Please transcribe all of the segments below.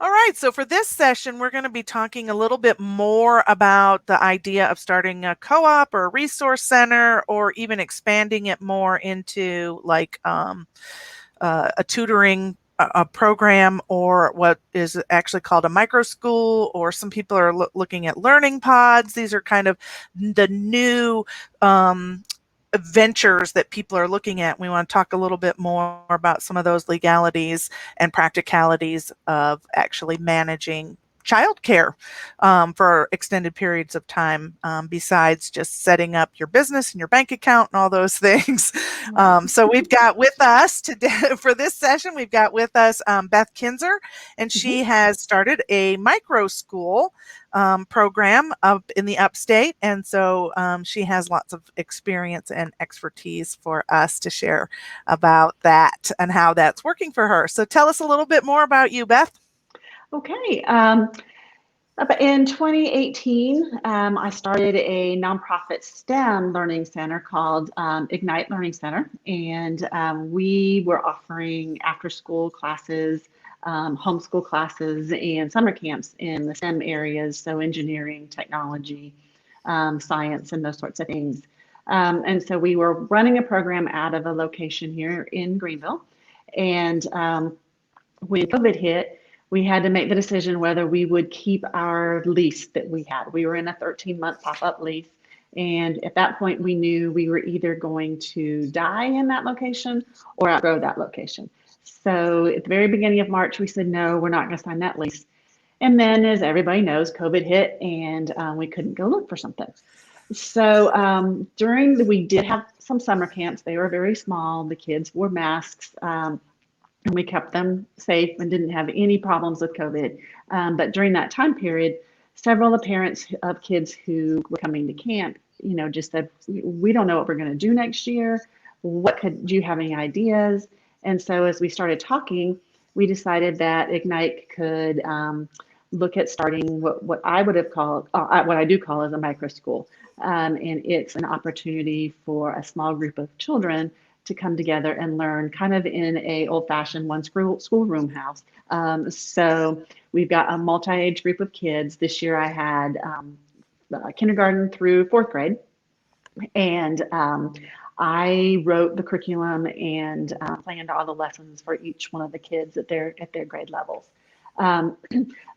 All right, so for this session, we're going to be talking a little bit more about the idea of starting a co-op or a resource center, or even expanding it more into like a tutoring a program, or what is actually called a microschool, or some people are looking at learning pods. These are kind of the new ventures that people are looking at. We want to talk a little bit more about some of those legalities and practicalities of actually managing childcare for extended periods of time, besides just setting up your business and your bank account and all those things. Right. So we've got with us today for this session, we've got with us Beth Kinzer, and Mhm. she has started a micro school program up in the upstate. And so she has lots of experience and expertise for us to share about that and how that's working for her. So tell us a little bit more about you, Beth. Okay. In 2018, I started a nonprofit STEM learning center called Ignite Learning Center, and we were offering after-school classes, homeschool classes, and summer camps in the STEM areas, so engineering, technology, science, and those sorts of things. And so we were running a program out of a location here in Greenville, and when COVID hit, we had to make the decision whether we would keep our lease that we had. We were in a 13-month pop-up lease. And at that point, we knew we were either going to die in that location or outgrow that location. So at the very beginning of March, we said, no, we're not going to sign that lease. And then, as everybody knows, COVID hit and we couldn't go look for something. So we did have some summer camps. They were very small. The kids wore masks. And we kept them safe and didn't have any problems with COVID. But during that time period, several of the parents of kids who were coming to camp, just said, we don't know what we're going to do next year. Do you have any ideas? And so as we started talking, we decided that Ignite could look at starting what I would have called, what I do call as a micro school. And it's an opportunity for a small group of children to come together and learn kind of in a old-fashioned one schoolroom house. So we've got a multi-age group of kids. This year I had kindergarten through fourth grade, and I wrote the curriculum and planned all the lessons for each one of the kids at their grade levels. Um,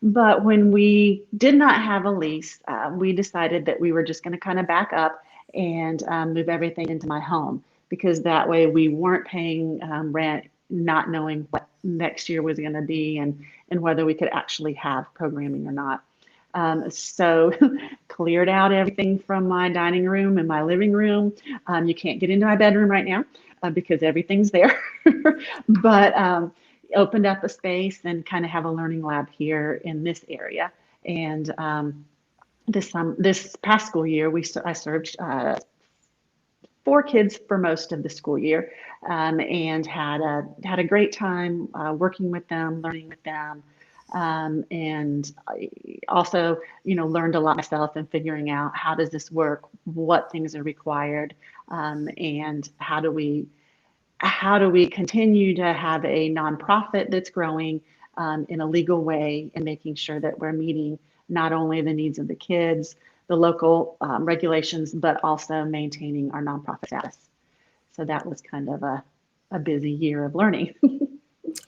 but when we did not have a lease, we decided that we were just going to kind of back up and move everything into my home, because that way we weren't paying rent, not knowing what next year was going to be, and whether we could actually have programming or not. So cleared out everything from my dining room and my living room. You can't get into my bedroom right now because everything's there. But opened up a space and kind of have a learning lab here in this area. And this past school year, I served 4 kids for most of the school year, and had a great time working with them, learning with them, and I also, learned a lot myself and figuring out how does this work, what things are required, and how do we continue to have a nonprofit that's growing in a legal way, and making sure that we're meeting not only the needs of the kids, the local regulations, but also maintaining our nonprofit status. So that was kind of a busy year of learning.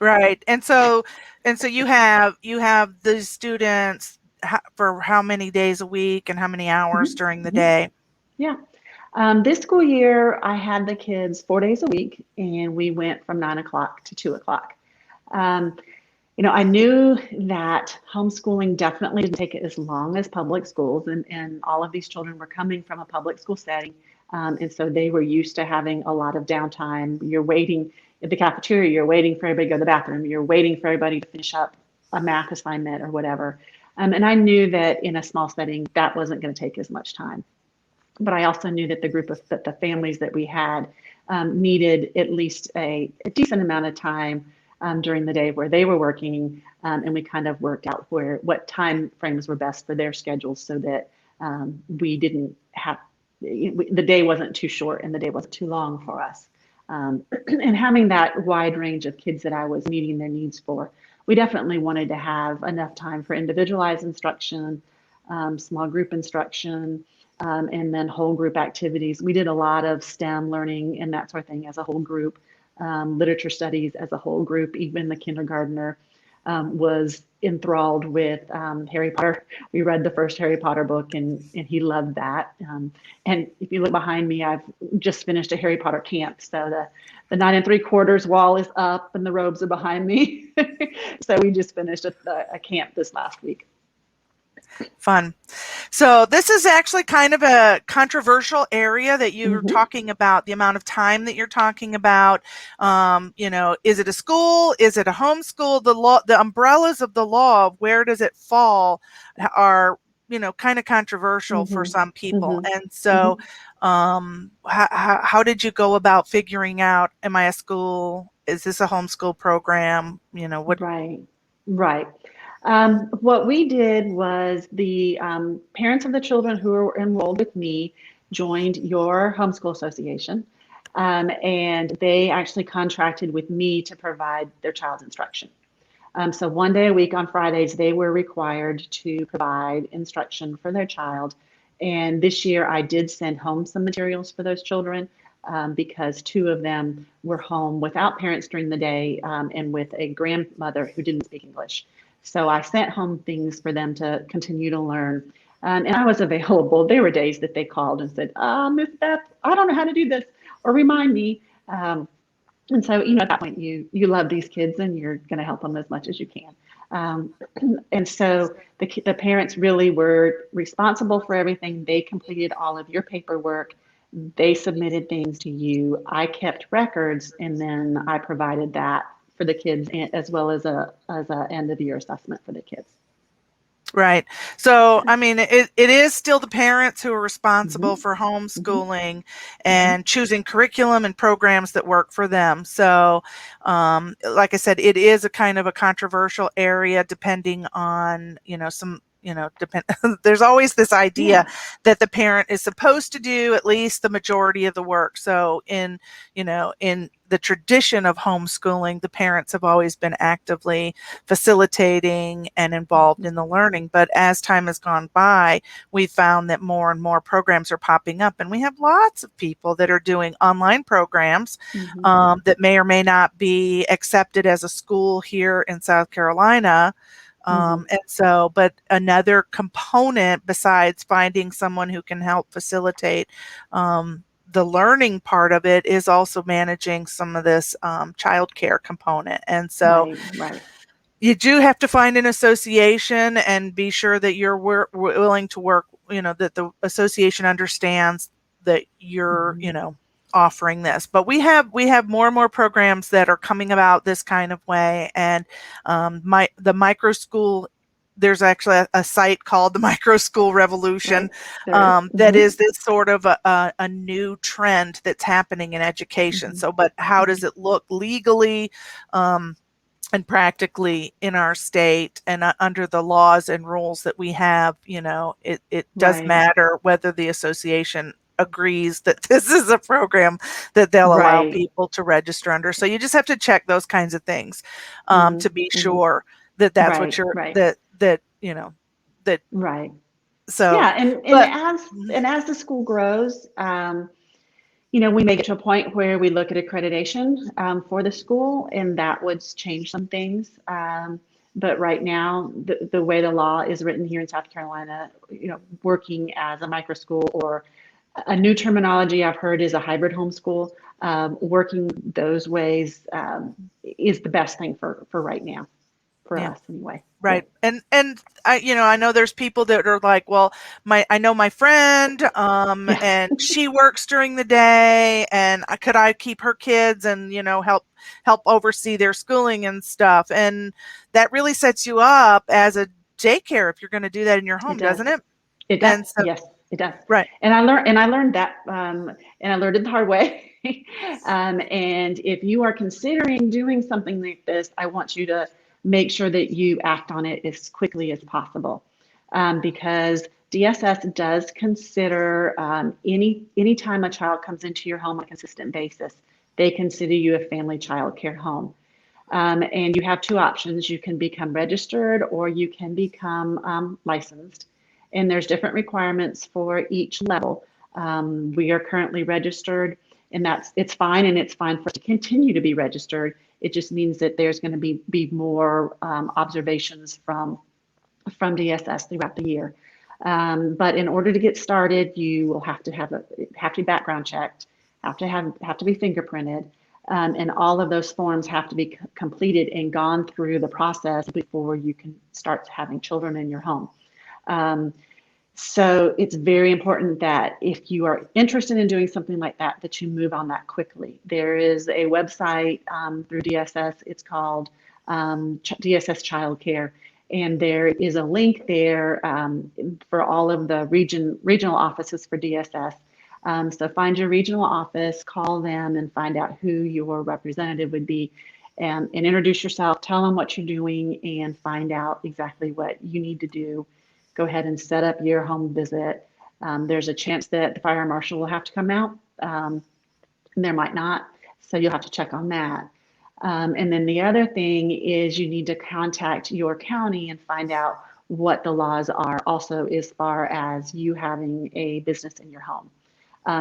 Right. And so you have the students for how many days a week and how many hours Mhm, during the mhm. day? Yeah. This school year, I had the kids 4 days a week, and we went from 9 o'clock to 2 o'clock. Um, I knew that homeschooling definitely didn't take as long as public schools, and all of these children were coming from a public school setting. And so they were used to having a lot of downtime. You're waiting at the cafeteria, you're waiting for everybody to go to the bathroom, you're waiting for everybody to finish up a math assignment or whatever. And I knew that in a small setting, that wasn't going to take as much time. But I also knew that the families that we had needed at least a decent amount of time during the day where they were working, and we kind of worked out what time frames were best for their schedules, so that we didn't have the day wasn't too short and the day wasn't too long for us. And having that wide range of kids that I was meeting their needs for we definitely wanted to have enough time for individualized instruction, small group instruction, and then whole group activities. We did a lot of STEM learning and that sort of thing as a whole group, literature studies as a whole group. Even the kindergartner was enthralled with Harry Potter. We read the first Harry Potter book, and he loved that. And if you look behind me, I've just finished a Harry Potter camp. So the 9 3/4 wall is up and the robes are behind me. So we just finished a camp this last week. Fun. So this is actually kind of a controversial area that you're Mm-hmm. talking about, the amount of time that you're talking about. Is it a school? Is it a homeschool? The law, the umbrellas of the law, where does it fall, are, kind of controversial for Mm-hmm. some people. Mm-hmm. And so, Mm-hmm. how did you go about figuring out, am I a school? Is this a homeschool program? What? Right, right. What we did was the parents of the children who were enrolled with me joined your homeschool association, and they actually contracted with me to provide their child's instruction. So 1 day a week on Fridays, they were required to provide instruction for their child. And this year, I did send home some materials for those children because two of them were home without parents during the day and with a grandmother who didn't speak English. So I sent home things for them to continue to learn. And I was available. There were days that they called and said, Miss Beth, I don't know how to do this, or remind me. And so, at that point, you love these kids and you're going to help them as much as you can. Um, and so the parents really were responsible for everything. They completed all of your paperwork. They submitted things to you. I kept records, and then I provided that for the kids, as well as a end of year assessment for the kids. Right. So, I mean, it is still the parents who are Mm-hmm. responsible for Mm-hmm. homeschooling Mm-hmm. and choosing curriculum and programs that work for them. So, like I said, it is a kind of a controversial area depending on, there's always this idea Yeah. that the parent is supposed to do at least the majority of the work. So, in the tradition of homeschooling, the parents have always been actively facilitating and involved Mm-hmm. in the learning. But as time has gone by, we found that more and more programs are popping up, and we have lots of people that are doing online programs Mm-hmm. that may or may not be accepted as a school here in South Carolina. Mm-hmm. And so, but another component besides finding someone who can help facilitate the learning part of it is also managing some of this childcare component. And so, Right. Right. you do have to find an association and be sure that you're willing to work, that the association understands that you're, Mm-hmm. offering this. But we have more and more programs that are coming about this kind of way. And the Microschool, there's actually a site called the Microschool Revolution, Right. There is. that Mm-hmm. is this sort of a new trend that's happening in education. Mm-hmm. So, but how Mm-hmm. does it look legally? And practically in our state and under the laws and rules that we have, it does Right. matter whether the association agrees that this is a program that they'll allow Right. people to register under. So you just have to check those kinds of things Mm-hmm. to be Mm-hmm. sure that that's what Right. you're Right. that Right. so. Yeah. And But as the school grows, we may get to a point where we look at accreditation for the school, and that would change some things. But right now, the way the law is written here in South Carolina, working as a micro school, or a new terminology I've heard is a hybrid homeschool. Working those ways is the best thing for right now, for yeah. us anyway. Yeah. Right. And I know there's people that are like, well, I know my friend, Yeah. and she works during the day, and could I keep her kids and, help oversee their schooling and stuff. And that really sets you up as a daycare if you're going to do that in your It home, does. doesn't it? It does. And so, Yes, it does. right. And I learned that, and I learned it the hard way. And if you are considering doing something like this, I want you to make sure that you act on it as quickly as possible, because DSS does consider any time a child comes into your home on a consistent basis, they consider you a family child care home. And you have two options. You can become registered or you can become licensed. And there's different requirements for each level. We are currently registered, and it's fine, and it's fine for us to continue to be registered. It just means that there's going to be more observations from DSS throughout the year. But in order to get started, you will have to have to be background checked, have to be fingerprinted, and all of those forms have to be completed and gone through the process before you can start having children in your home. Um, so it's very important that if you are interested in doing something like that, that you move on that quickly. There is a website through DSS. It's called DSS Childcare, and there is a link there for all of the regional offices for DSS. So find your regional office, call them, and find out who your representative would be, and introduce yourself. Tell them what you're doing, and find out exactly what you need to do. Go ahead and set up your home visit. There's a chance that the fire marshal will have to come out, and there might not. So you'll have to check on that. And then the other thing is you need to contact your county and find out what the laws are also as far as you having a business in your home.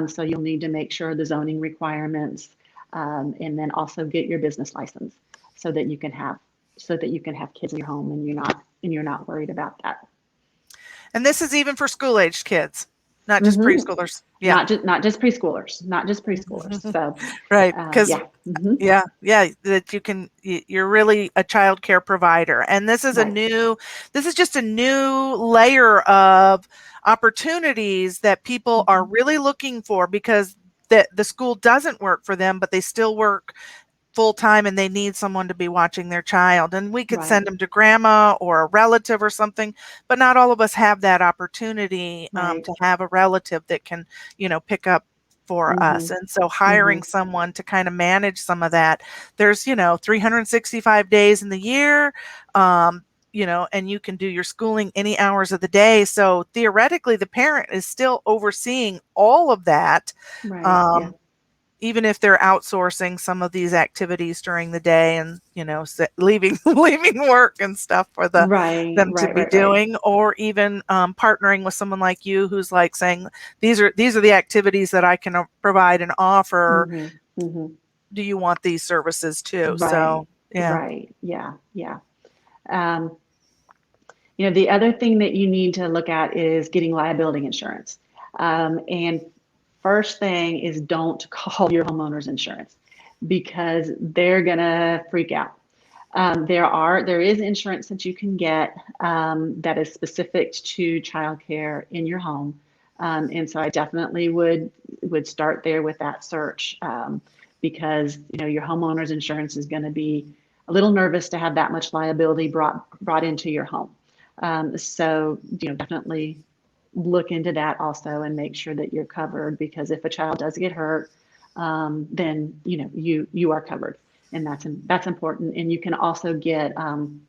So you'll need to make sure the zoning requirements, and then also get your business license so that you can have kids in your home and you're not worried about that. And this is even for school-aged kids, not just Mm-hmm. preschoolers. Yeah. Not just preschoolers, not just preschoolers. So, Right. Because yeah. Mm-hmm. yeah, that you're really a child care provider. And this is Right. just a new layer of opportunities that people are Mm-hmm. really looking for, because the school doesn't work for them, but they still work full time and they need someone to be watching their child. And we could Right. send them to grandma or a relative or something, but not all of us have that opportunity Right. to have a relative that can, pick up for Mm-hmm. us. And so Mm-hmm. hiring someone to kind of manage some of that. There's, 365 days in the year. And you can do your schooling any hours of the day. So theoretically, the parent is still overseeing all of that. Right. Yeah. Um, Even if they're outsourcing some of these activities during the day and, leaving leaving work and stuff for Right. them to Right. be Right. Right. doing, or even partnering with someone like you who's like saying, these are the activities that I can provide and offer. Mm-hmm. Mm-hmm. Do you want these services too? Right. So yeah. Right. Yeah. Yeah. Um, the other thing that you need to look at is getting liability insurance. And first thing is don't call your homeowner's insurance because they're gonna freak out. There is insurance that you can get that is specific to childcare in your home, and so I definitely would start there with that search because your homeowner's insurance is going to be a little nervous to have that much liability brought into your home. So definitely look into that also and make sure that you're covered because if a child does get hurt, then you are covered, and that's important. And you can also get um,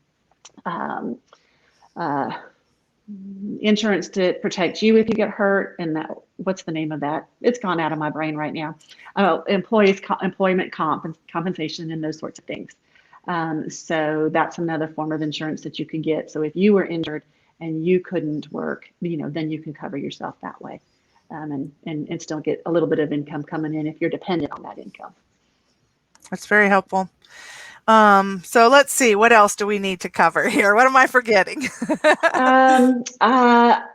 uh, insurance to protect you if you get hurt. And that what's the name of that? It's gone out of my brain right now. Employment compensation and those sorts of things. So that's another form of insurance that you can get. So if you were injured and you couldn't work, then you can cover yourself that way, and still get a little bit of income coming in if you're dependent on that income. That's very helpful. So let's see, what else do we need to cover here? What am I forgetting?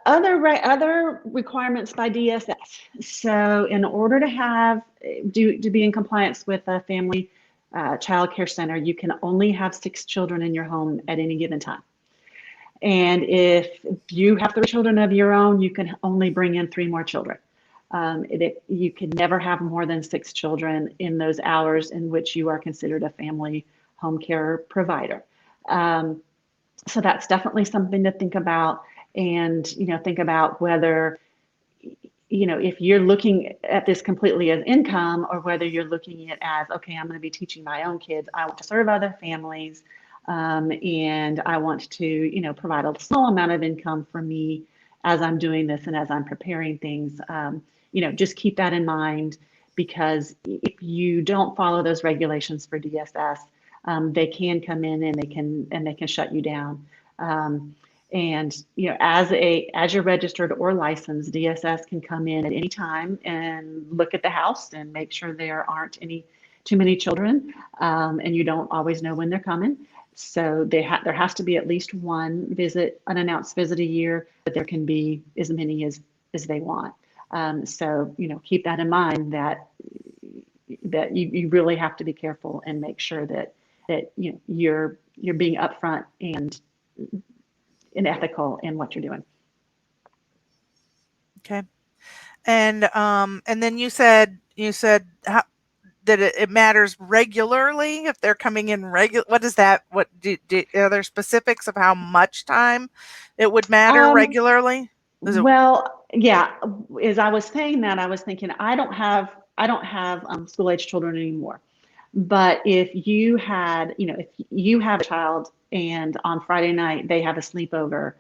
Other requirements by DSS. So in order to to be in compliance with a family child care center, you can only have 6 children in your home at any given time. And if you have 3 children of your own, you can only bring in 3 more children. You can never have more than 6 children in those hours in which you are considered a family home care provider. So that's definitely something to think about, and think about whether if you're looking at this completely as income or whether you're looking at it as, okay, I'm going to be teaching my own kids. I want to serve other families, and I want to provide a small amount of income for me as I'm doing this and as I'm preparing things. Just keep that in mind because if you don't follow those regulations for DSS, they can come in and they can shut you down. Um, and as you're registered or licensed, DSS can come in at any time and look at the house and make sure there aren't any too many children, and you don't always know when they're coming. So there has to be at least one visit, unannounced visit a year, but there can be as many as they want. So keep that in mind, that you really have to be careful and make sure that you're being upfront and ethical in what you're doing. Okay. And then you said how, that it matters regularly if they're coming in regular. What is that? Are there specifics of how much time it would matter Um, regularly? Is it well, yeah, as I was saying that, I was thinking I don't have school age children anymore. But if you have a child and on Friday night they have a sleepover,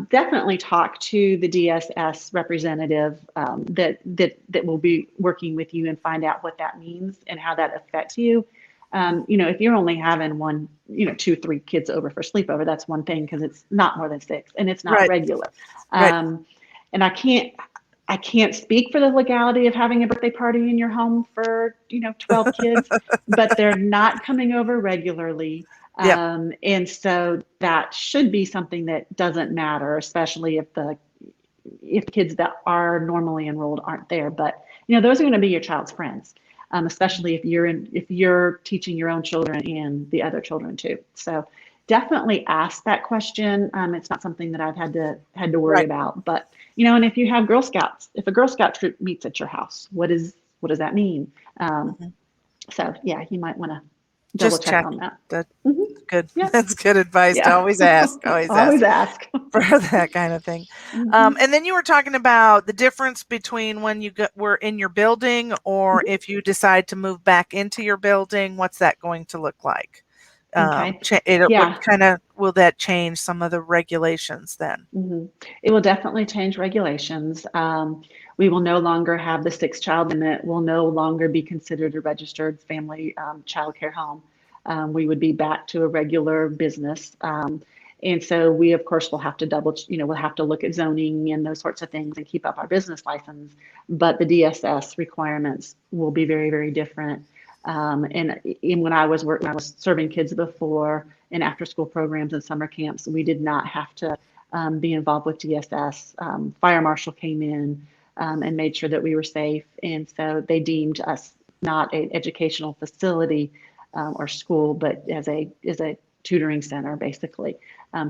definitely talk to the DSS representative, that will be working with you and find out what that means and how that affects you. If you're only having one, two, three kids over for sleepover, that's one thing because it's not more than six and it's not right? regular. Right. And I can't speak for the legality of having a birthday party in your home for 12 kids, but they're not coming over regularly. Yep. And so that should be something that doesn't matter, especially if kids that are normally enrolled aren't there. But those are going to be your child's friends, especially if you're teaching your own children and the other children too. So definitely ask that question. It's not something that I've had to worry Right. about, but and if you have Girl Scouts, if a Girl Scout troop meets at your house, what does that mean? Um, Mhm. so yeah, you might want to double Just check check. on that. That Hmm. good. Yeah, That's good advice to yeah. always ask. Always Always ask ask. for that kind of thing. Hmm. And then you were talking about the difference between when were in your building or Hmm. if you decide to move back into your building. What's that going to look like? Okay. What Yeah. kind of will that change some of the regulations then? Hmm. It will definitely change regulations. We will no longer have the six-child limit. Will no longer be considered a registered family childcare home. We would be back to a regular business. And so we, of course, will have to we'll have to look at zoning and those sorts of things and keep up our business license. But the DSS requirements will be very, very different. And when I was serving kids before in after school programs and summer camps, we did not have to be involved with DSS. Fire marshal came in and made sure that we were safe. And so they deemed us not an educational facility or school, but as a tutoring center, basically.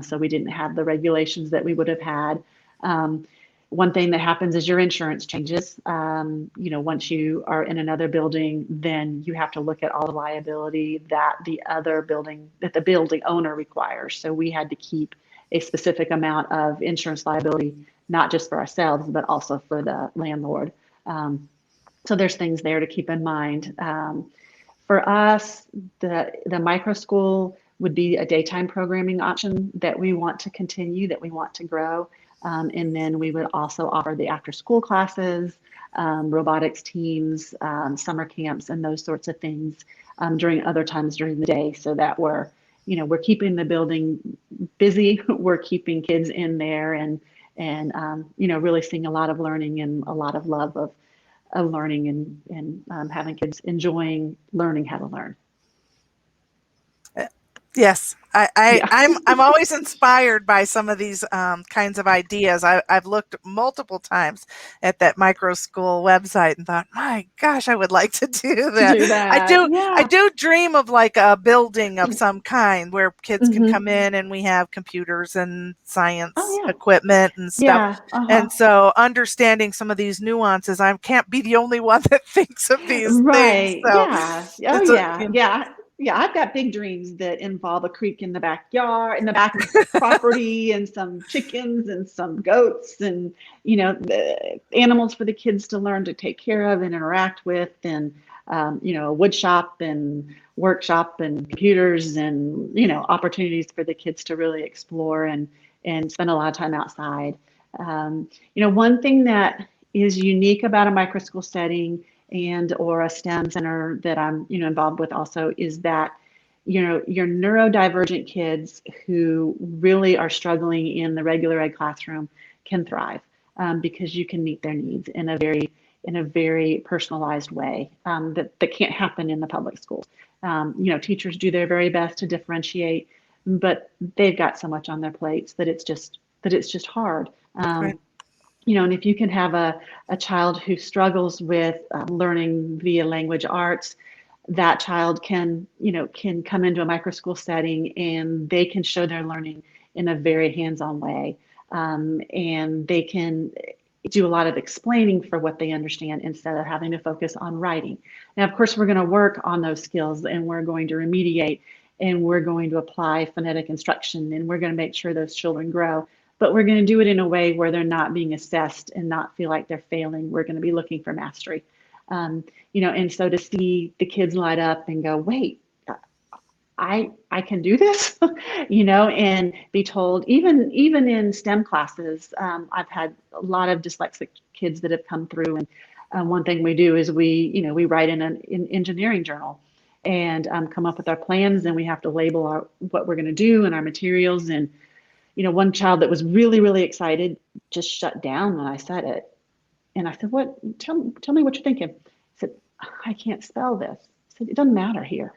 So we didn't have the regulations that we would have had. Um, One thing that happens is your insurance changes. Once you are in another building, then you have to look at all the liability that the building owner requires. So we had to keep a specific amount of insurance liability, not just for ourselves, but also for the landlord. So there's things there to keep in mind. For us, the micro school would be a daytime programming option that we want to continue, that we want to grow. And then we would also offer the after school classes, robotics teams, summer camps, and those sorts of things during other times during the day, so that we're keeping the building busy. We're keeping kids in there and really seeing a lot of learning and a lot of love of learning and having kids enjoying learning how to learn. Yes, Yeah. I'm always inspired by some of these kinds of ideas. I've looked multiple times at that micro school website and thought, my gosh, I would like to do To that. do that. I Yeah. do dream of like a building of some kind where kids can Hmm. come in and we have computers and Oh science yeah. equipment and stuff. Yeah. Uh-huh. And so understanding some of these nuances, I can't be the only one that thinks of these things. Right. So Yeah. Oh it's a, yeah. Yeah. Yeah. I've got big dreams that involve a creek in the backyard, in the back property, and some chickens and some goats, and the animals for the kids to learn to take care of and interact with, and a wood shop and workshop and computers and opportunities for the kids to really explore and spend a lot of time outside. One thing that is unique about a micro school setting and or a STEM center that I'm involved with also is that your neurodivergent kids who really are struggling in the regular ed classroom can thrive, because you can meet their needs in a very personalized way, that can't happen in the public schools. Teachers do their very best to differentiate, but they've got so much on their plates that it's just hard. Right. And if you can have a child who struggles with learning via language arts, that child can come into a microschool setting and they can show their learning in a very hands-on way, and they can do a lot of explaining for what they understand instead of having to focus on writing. Now, of course, we're going to work on those skills and we're going to remediate and we're going to apply phonetic instruction and we're going to make sure those children grow. But we're going to do it in a way where they're not being assessed and not feel like they're failing. We're going to be looking for mastery. And so to see the kids light up and go, wait, I can do this, and be told, even in STEM classes, I've had a lot of dyslexic kids that have come through, and one thing we do is we write in an engineering journal and come up with our plans, and we have to label what we're going to do and our materials. And one child that was really, really excited just shut down when I said it, and I said, "What? Tell me what you're thinking." He said, "I can't spell this." I said, "It doesn't matter here.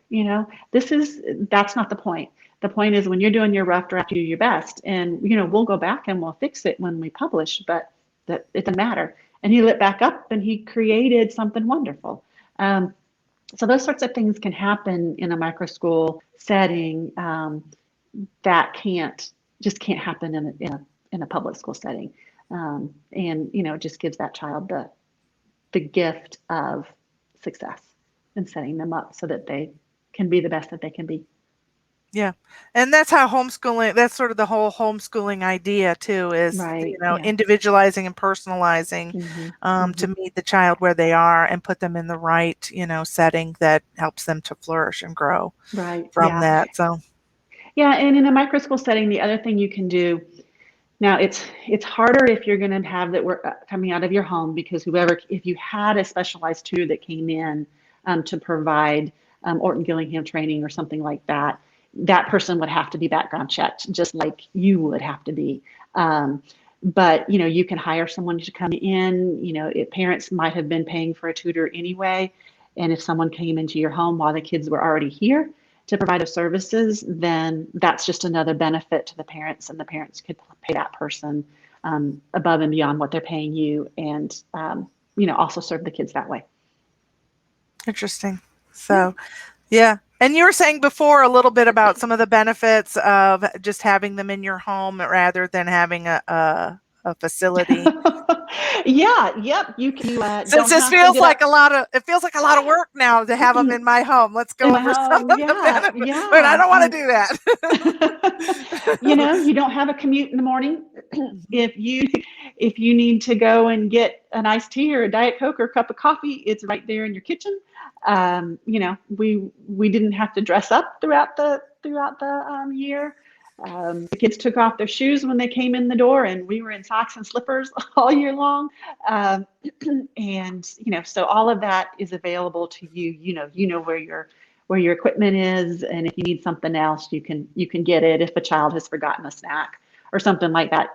That's not the point. The point is when you're doing your rough draft, you do your best, and we'll go back and we'll fix it when we publish. But that it doesn't matter." And he lit back up and he created something wonderful. So those sorts of things can happen in a micro school setting, that can't happen in a public school setting. And it just gives that child the gift of success and setting them up so that they can be the best that they can be. Yeah. And that's how homeschooling, that's sort of the whole homeschooling idea too, is, Right. Yeah. individualizing and personalizing, Hmm. to Hmm. meet the child where they are and put them in the right, setting that helps them to flourish and grow Right. from Yeah. that. So, Yeah. And in a micro school setting, the other thing you can do now, it's harder if you're going to have that work coming out of your home, because if you had a specialized tutor that came in to provide Orton Gillingham training or something like that, that person would have to be background checked, just like you would have to be. But you can hire someone to come in. Parents might have been paying for a tutor anyway, and if someone came into your home while the kids were already here to provide those services, then that's just another benefit to the parents, and the parents could pay that person above and beyond what they're paying you, and also serve the kids that way. interesting. Yeah. So, yeah. And you were saying before a little bit about some of the benefits of just having them in your home rather than having a facility. Yeah. Yep. You Since don't this have to feels get like up it feels like a lot of work now to have them in my home. Let's in go my over some home. of the Yeah. benefits, but I Yeah. don't want to do that. You don't have a commute in the morning. If you need to go and get an iced tea or a diet coke or a cup of coffee, it's right there in your kitchen. We didn't have to dress up throughout the year. The kids took off their shoes when they came in the door, and we were in socks and slippers all year long. Um, and so all of that is available to you. Where your equipment is, and if you need something else, you can get it. If a child has forgotten a snack or something like that,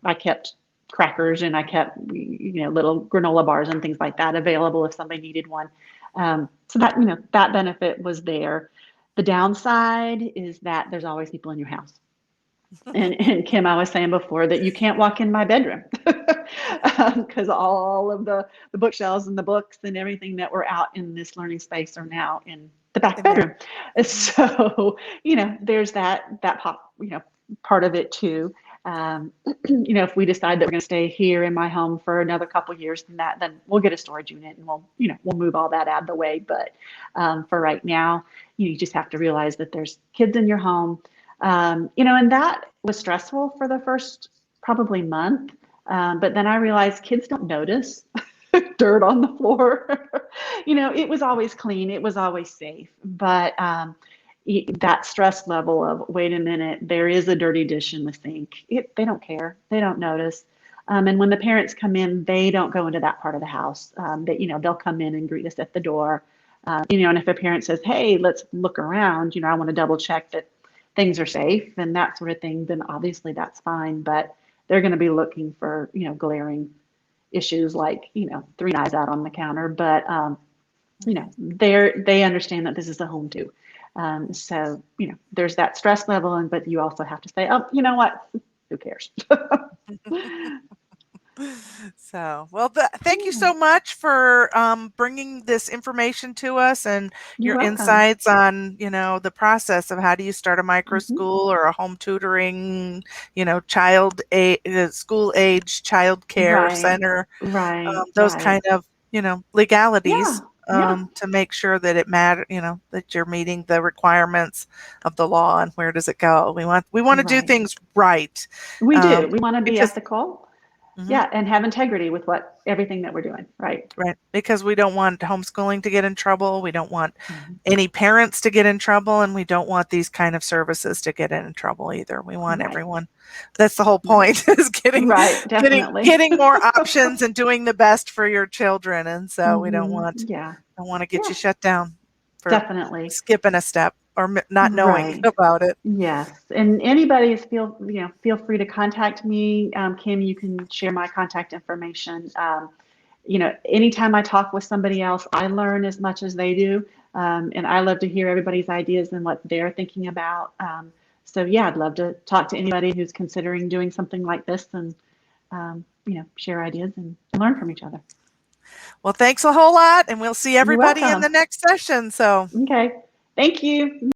I kept crackers and I kept little granola bars and things like that available if somebody needed one. So that benefit was there. The downside is that there's always people in your house. And Kim, I was saying before that you can't walk in my bedroom because all of the bookshelves and the books and everything that were out in this learning space are now in the back In there. bedroom. So, there's that part of it too. If we decide that we're going to stay here in my home for another couple of years, then we'll get a storage unit and we'll move all that out of the way. But for right now, you just have to realize that there's kids in your home. And that was stressful for the first probably month. But then I realized kids don't notice dirt on the floor. It was always clean, it was always safe. But that stress level of, wait a minute, there is a dirty dish in the sink. They don't care, they don't notice. And when the parents come in, they don't go into that part of the house. They'll come in and greet us at the door. And if a parent says, hey, let's look around, I want to double check that things are safe and that sort of thing, then obviously that's fine. But they're going to be looking for, glaring issues like, three knives out on the counter. But, they understand that this is a home too. So, there's that stress level, but you also have to say, oh, you know what? Who cares? So, well, thank you Yeah, so much for bringing this information to us and you're your welcome. insights on, the process of how do you start a micro Hmm. school or a home tutoring, school age child care Right, center, right, those right. kind of, Yeah, legalities yeah, to make sure that that you're meeting the requirements of the law and where does it go. We want to do right. things right, We do. We want to be because. ethical. Mhm. Yeah, and have integrity with everything that we're doing. Right. Right, because we don't want homeschooling to get in trouble, we don't want Mhm. any parents to get in trouble, and we don't want these kind of services to get in trouble either. We want Right, everyone. That's the whole right, point is getting right. getting Definitely. getting more options and doing the best for your children, and so we don't Hmm. want Yeah, don't want to get yeah, you shut down for definitely. skipping a step or not knowing Right. about it. Yes. And anybody feel free to contact me. Kim, you can share my contact information. Anytime I talk with somebody else, I learn as much as they do. And I love to hear everybody's ideas and what they're thinking about. So yeah, I'd love to talk to anybody who's considering doing something like this and, share ideas and learn from each other. Well, thanks a whole lot, and we'll see You're everybody in welcome. the next session, so Okay. Thank you.